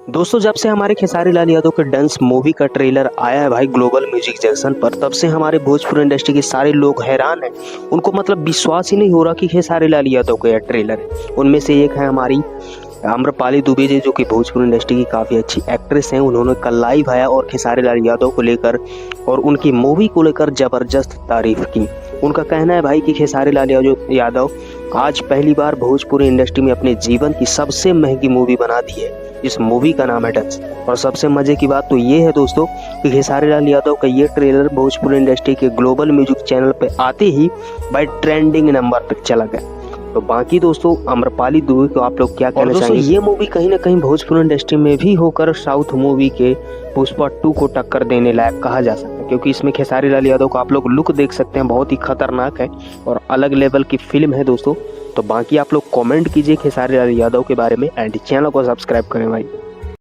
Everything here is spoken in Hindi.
दोस्तों जब से हमारे खेसारी लाल यादव के डंस मूवी का ट्रेलर आया है भाई ग्लोबल म्यूजिक जंक्शन पर, तब से हमारे भोजपुरी इंडस्ट्री के सारे लोग हैरान हैं। उनको मतलब विश्वास ही नहीं हो रहा कि खेसारी लाल यादव का यह ट्रेलर है। उनमें से एक है हमारी आम्रपाली दुबे जी, जो कि भोजपुरी इंडस्ट्री की काफ़ी अच्छी एक्ट्रेस हैं। उन्होंने कल लाइव आया और खेसारी लाल यादव को लेकर और उनकी मूवी को लेकर ज़बरदस्त तारीफ की। उनका कहना है भाई कि खेसारी लाल यादव आज पहली बार भोजपुरी इंडस्ट्री में अपने जीवन की सबसे महंगी मूवी बना दी है। इस मूवी का नाम है डंस। और सबसे मजे की बात तो ये है दोस्तों कि खेसारी लाल यादव का ये ट्रेलर भोजपुरी इंडस्ट्री के ग्लोबल म्यूजिक चैनल पे आते ही भाई ट्रेंडिंग नंबर तक चला गया। तो बाकी दोस्तों आम्रपाली दुबे को आप लोग क्या कहना चाहेंगे? ये मूवी कहीं ना कहीं भोजपुरी इंडस्ट्री में भी होकर साउथ मूवी के पुष्पा 2 को टक्कर देने लायक कहा जा सकता है, क्योंकि इसमें खेसारी लाल यादव को आप लोग लुक देख सकते हैं, बहुत ही खतरनाक है और अलग लेवल की फिल्म है दोस्तों। तो बाकी आप लोग कमेंट कीजिए खेसारी लाल यादव के बारे में एंड चैनल को सब्सक्राइब करें भाई।